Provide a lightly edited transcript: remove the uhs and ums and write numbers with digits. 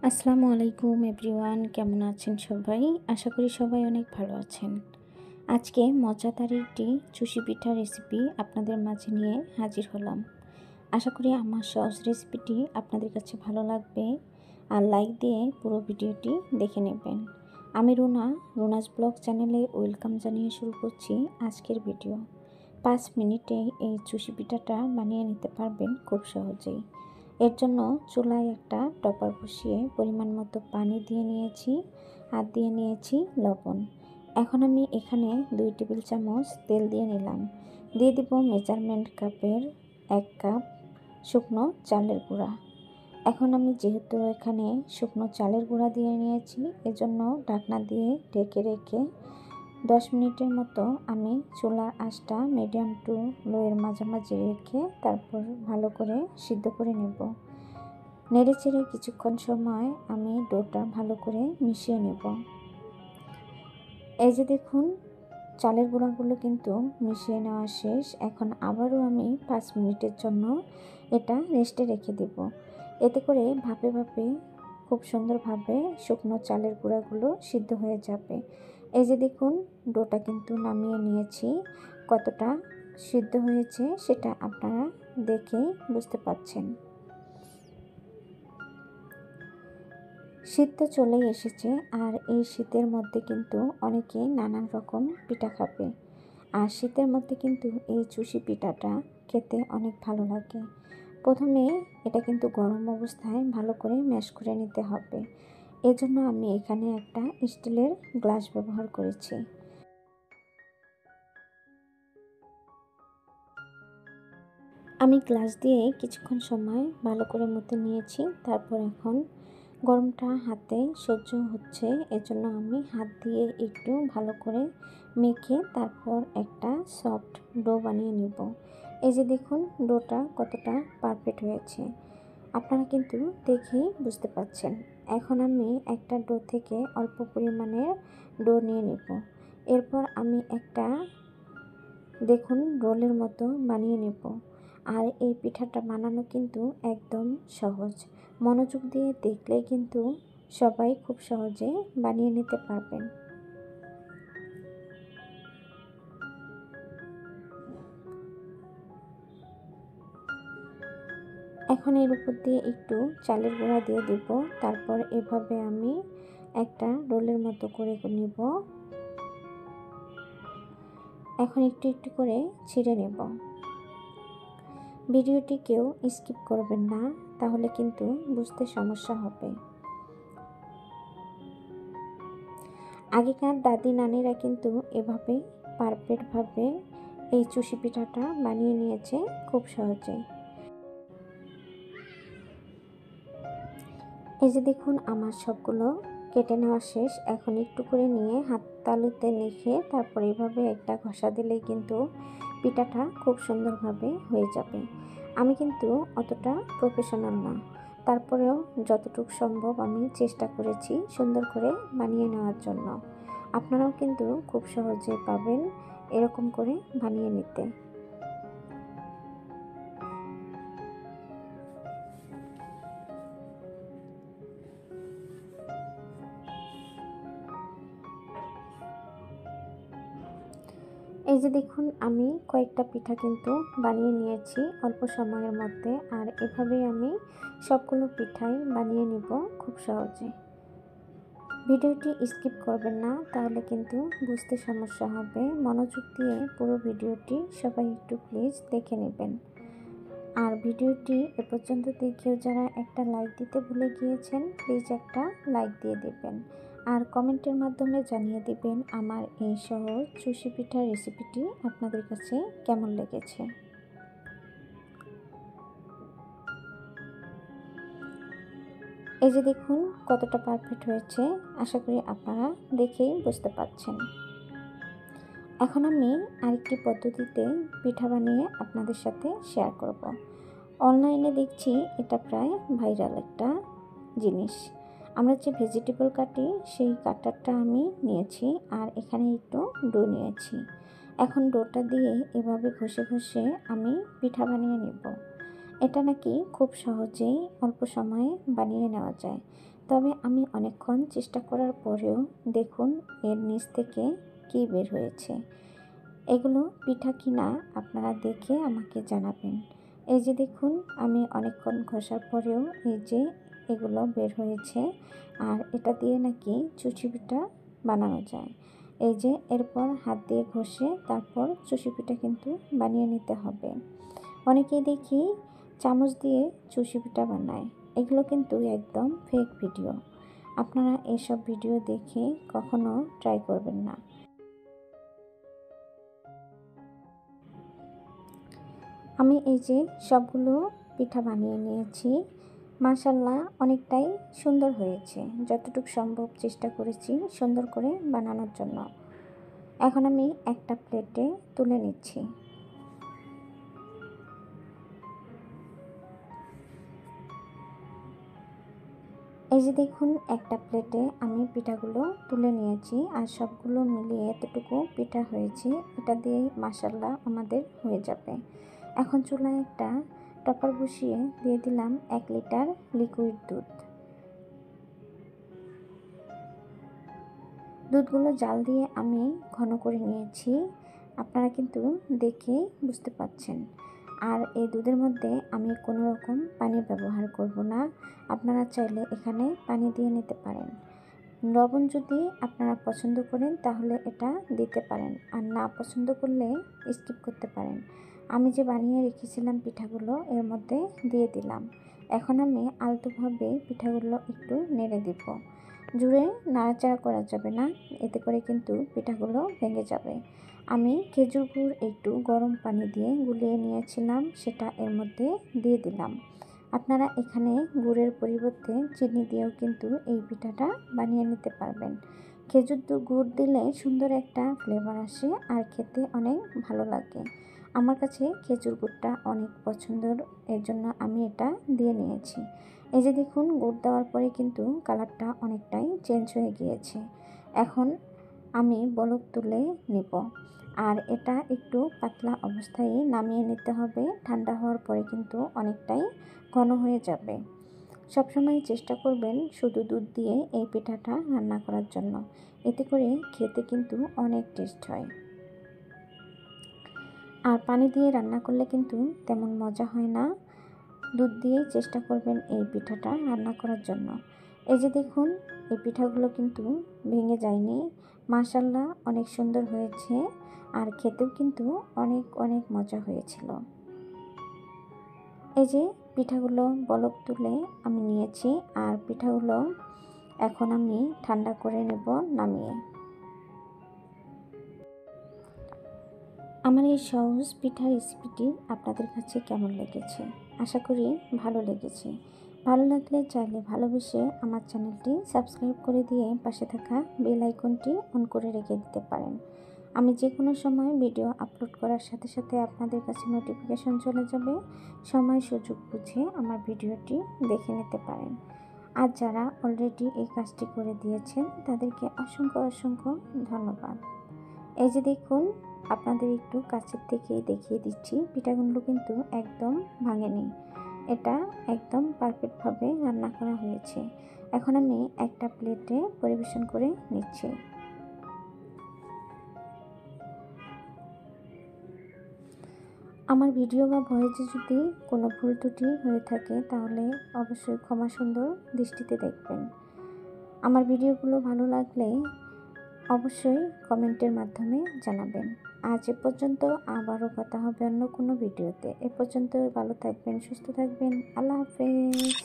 আসসালামু আলাইকুম এভরিওয়ান, কেমন আছেন সবাই? আশা করি সবাই অনেক ভালো আছেন। আজকে মজাদার একটি চুষি পিঠা রেসিপি আপনাদের মাঝে নিয়ে হাজির হলাম। আশা করি আমার সহজ রেসিপিটি আপনাদের কাছে ভালো লাগবে, আর লাইক দিয়ে পুরো ভিডিওটি দেখে নেবেন। আমি রুনাস ব্লগ চ্যানেলে ওয়েলকাম জানিয়ে শুরু করছি আজকের ভিডিও। 5 মিনিটে এই চুষি পিঠাটা বানিয়ে নিতে পারবেন খুব সহজেই। এর জন্য চুলায় একটা টপার বসিয়ে পরিমাণ মতো পানি দিয়ে নিয়েছি আর দিয়ে নিয়েছি লবণ। এখন আমি এখানে 2 টেবিল চামচ তেল দিয়ে নিলাম। দিয়ে দিব মেজারমেন্ট কাপের 1 কাপ শুকনো চালের গুঁড়া। এখন আমি যেহেতু এখানে শুকনো চালের গুঁড়া দিয়ে নিয়েছি, এজন্য ঢাকনা দিয়ে ঢেকে রেখে 10 মিনিটের মতো আমি চুলার আঁচটা মিডিয়াম টু লোয়ের মাঝামাঝি রেখে তারপর ভালো করে সিদ্ধ করে নেব। নেড়েচেড়ে কিছুক্ষণ সময় আমি ডোটা ভালো করে মিশিয়ে নেব। এই যে দেখুন, চালের গুঁড়াগুলো কিন্তু মিশিয়ে নেওয়া শেষ। এখন আবারও আমি 5 মিনিটের জন্য এটা রেস্টে রেখে দেব। এতে করে ভাপে ভাপে খুব সুন্দরভাবে শুকনো চালের গুঁড়াগুলো সিদ্ধ হয়ে যাবে। এই যে দেখুন, ডোটা কিন্তু নামিয়ে নিয়েছি। কতটা সিদ্ধ হয়েছে সেটা আপনারা দেখেই বুঝতে পাচ্ছেন। শীত তো চলেই এসেছে, আর এই শীতের মধ্যে কিন্তু অনেকে নানান রকম পিঠা খাবে। আর শীতের মধ্যে কিন্তু এই চুষি পিঠাটা খেতে অনেক ভালো লাগে। প্রথমে এটা কিন্তু গরম অবস্থায় ভালো করে ম্যাশ করে নিতে হবে। এজন্য আমি এখানে একটা স্টিলের গ্লাস ব্যবহার করেছি। আমি গ্লাস দিয়ে কিছুক্ষণ সময় ভালো করে মতে নিয়েছি। তারপর এখন গরমটা হাতে সহ্য হচ্ছে, এজন্য আমি হাত দিয়ে একটু ভালো করে মেখে তারপর একটা সফট ডো বানিয়ে নেব। এই যে দেখুন, ডোটা কতটা পারফেক্ট হয়েছে আপনারা কিন্তু দেখেই বুঝতে পাচ্ছেন। এখন আমি একটা ডো থেকে অল্প পরিমাণের ডো নিয়ে নেব। এরপর আমি একটা দেখুন রোলের মতো বানিয়ে নেব। আর এই পিঠাটা বানানো কিন্তু একদম সহজ। মনোযোগ দিয়ে দেখলেই কিন্তু সবাই খুব সহজে বানিয়ে নিতে পারবেন। এখন এর উপর দিয়ে একটু চালের গুঁড়া দিয়ে দিব। তারপর এভাবে আমি একটা রোলের মতো করে নিব। এখন একটু একটু করে ছিঁড়ে নেব। ভিডিওটি কেউ স্কিপ করবেন না, তাহলে কিন্তু বুঝতে সমস্যা হবে। আগেকার দাদি নানিরা কিন্তু এভাবে পারফেক্টভাবে এই চুষি পিঠাটা বানিয়ে নিয়েছে খুব সহজে। এই যে দেখুন, আমার সবগুলো কেটে নেওয়া শেষ। এখন একটু করে নিয়ে হাত তালুতে লিখে তারপর এভাবে একটা ঘষা দিলেই কিন্তু পিঠাটা খুব সুন্দরভাবে হয়ে যাবে। আমি কিন্তু অতটা প্রফেশনাল না, তারপরেও যতটুকু সম্ভব আমি চেষ্টা করেছি সুন্দর করে বানিয়ে নেওয়ার জন্য। আপনারাও কিন্তু খুব সহজে পাবেন এরকম করে বানিয়ে নিতে। এই যে দেখুন, আমি কয়েকটা পিঠা কিন্তু বানিয়ে নিয়েছি অল্প সময়ের মধ্যে, আর এভাবেই আমি সবগুলো পিঠাই বানিয়ে নিব খুব সহজে। ভিডিওটি স্কিপ করবেন না, তাহলে কিন্তু বুঝতে সমস্যা হবে। মনোযোগ দিয়ে পুরো ভিডিওটি সবাই একটু প্লিজ দেখে নেবেন। আর ভিডিওটি এ পর্যন্ত দেখেও যারা একটা লাইক দিতে ভুলে গিয়েছেন, প্লিজ একটা লাইক দিয়ে দেবেন। আর কমেন্টের মাধ্যমে জানিয়ে দিবেন আমার এই সহজ চুষি পিঠার রেসিপিটি আপনাদের কাছে কেমন লেগেছে। এই যে দেখুন কতটা পারফেক্ট হয়েছে, আশা করি আপনারা দেখেই বুঝতে পারছেন। এখন আমি আরেকটি পদ্ধতিতে পিঠা বানিয়ে আপনাদের সাথে শেয়ার করব। অনলাইনে দেখছি এটা প্রায় ভাইরাল একটা জিনিস। আমরা যে ভেজিটেবল কাটি সেই কাটারটা আমি নিয়েছি, আর এখানে একটু ডো নিয়েছি। এখন ডোটা দিয়ে এভাবে ঘষে ঘষে আমি পিঠা বানিয়ে নেব। এটা নাকি খুব সহজেই অল্প সময়ে বানিয়ে নেওয়া যায়। তবে আমি অনেকক্ষণ চেষ্টা করার পরেও দেখুন এর নিচ থেকে কী বের হয়েছে। এগুলো পিঠা কিনা আপনারা দেখে আমাকে জানাবেন। এই যে দেখুন আমি অনেকক্ষণ ঘষার পরেও এই যে এগুলো বের হয়েছে, আর এটা দিয়ে নাকি চুষি পিঠা বানানো যায়। এই যে এরপর হাত দিয়ে ঘষে তারপর চুষি পিঠা কিন্তু বানিয়ে নিতে হবে। অনেকেই দেখি চামচ দিয়ে চুষি পিঠা বানায়, এগুলো কিন্তু একদম ফেক ভিডিও। আপনারা এসব ভিডিও দেখে কখনো ট্রাই করবেন না। আমি এই যে সবগুলো পিঠা বানিয়ে নিয়েছি, মাশাআল্লাহ অনেকটাই সুন্দর হয়েছে। যতটুকু সম্ভব চেষ্টা করেছি সুন্দর করে বানানোর জন্য। এখন আমি একটা প্লেটে তুলে নিচ্ছি। এই যে দেখুন একটা প্লেটে আমি পিঠাগুলো তুলে নিয়েছি, আর সবগুলো মিলিয়ে এতটুকু পিঠা হয়েছে। এটা দিয়েই মাশাআল্লাহ আমাদের হয়ে যাবে। এখন চুলায় একটা টপার বসিয়ে দিয়ে দিলাম 1 লিটার লিকুইড দুধ। দুধগুলো জাল দিয়ে আমি ঘন করে নিয়েছি, আপনারা কিন্তু দেখেই বুঝতে পাচ্ছেন। আর এই দুধের মধ্যে আমি কোনো রকম পানি ব্যবহার করব না। আপনারা চাইলে এখানে পানি দিয়ে নিতে পারেন। লবণ যদি আপনারা পছন্দ করেন তাহলে এটা দিতে পারেন, আর না পছন্দ করলে স্কিপ করতে পারেন। আমি যে বানিয়ে রেখেছিলাম পিঠাগুলো এর মধ্যে দিয়ে দিলাম। এখন আমি আলতোভাবে পিঠাগুলো একটু নেড়ে দিব। জুড়ে নাড়াচাড়া করা যাবে না, এতে করে কিন্তু পিঠাগুলো ভেঙে যাবে। আমি খেজুর গুড় একটু গরম পানি দিয়ে গুলিয়ে নিয়েছিলাম, সেটা এর মধ্যে দিয়ে দিলাম। আপনারা এখানে গুড়ের পরিবর্তে চিনি দিয়েও কিন্তু এই পিঠাটা বানিয়ে নিতে পারবেন। খেজুর গুড় দিলে সুন্দর একটা ফ্লেভার আসে আর খেতে অনেক ভালো লাগে। আমার কাছে খেজুর গুড়টা অনেক পছন্দের, এর জন্য আমি এটা দিয়ে নিয়েছি। এই যে দেখুন গুড় দেওয়ার পরে কিন্তু কালারটা অনেকটাই চেঞ্জ হয়ে গিয়েছে। এখন আমি বলক তুলে নিব, আর এটা একটু পাতলা অবস্থায় নামিয়ে নিতে হবে। ঠান্ডা হওয়ার পরে কিন্তু অনেকটাই ঘন হয়ে যাবে। সবসময় চেষ্টা করবেন শুধু দুধ দিয়ে এই পিঠাটা রান্না করার জন্য, এতে করে খেতে কিন্তু অনেক টেস্ট হয়। আর পানি দিয়ে রান্না করলে কিন্তু তেমন মজা হয় না। দুধ দিয়েই চেষ্টা করবেন এই পিঠাটা রান্না করার জন্য। এই যে দেখুন এই পিঠাগুলো কিন্তু ভেঙে যায়নি, মাশাআল্লাহ অনেক সুন্দর হয়েছে, আর খেতেও কিন্তু অনেক অনেক মজা হয়েছিল। এই যে পিঠাগুলো বলক তুলে আমি নিয়েছি, আর পিঠাগুলো এখন আমি ঠান্ডা করে নেব নামিয়ে। আমার এই সহজ পিঠা রেসিপিটি আপনাদের কাছে কেমন লেগেছে? আশা করি ভালো লেগেছে। ভালো লাগলে চাইলে ভালোবেসে আমার চ্যানেলটি সাবস্ক্রাইব করে দিয়ে পাশে থাকা বেল আইকনটি অন করে রেখে দিতে পারেন। আমি যে কোনো সময় ভিডিও আপলোড করার সাথে সাথে আপনাদের কাছে নোটিফিকেশন চলে যাবে। সময় সুযোগ বুঝে আমার ভিডিওটি দেখে নিতে পারেন। আর যারা অলরেডি এই কাজটি করে দিয়েছেন তাদেরকে অসংখ্য অসংখ্য ধন্যবাদ। এই যে দেখুন আপনাদের একটু কাছের থেকেই দেখিয়ে দিচ্ছি, পিঠাগুলো কিন্তু একদম ভাঙেনি। এটা একদম পারফেক্টভাবে রান্না করা হয়েছে। এখন আমি একটা প্লেটে পরিবেশন করে নিচ্ছি। আমার ভিডিও বা ভয়েসে যদি কোনো ভুল ত্রুটি হয়ে থাকে তাহলে অবশ্যই ক্ষমা সুন্দর দৃষ্টিতে দেখবেন। আমার ভিডিওগুলো ভালো লাগলে অবশ্যই কমেন্টের মাধ্যমে জানাবেন। আজ এ পর্যন্ত, আবারও কথা হবে অন্য কোনো ভিডিওতে। এ পর্যন্ত ভালো থাকবেন, সুস্থ থাকবেন। আল্লাহ হাফেজ।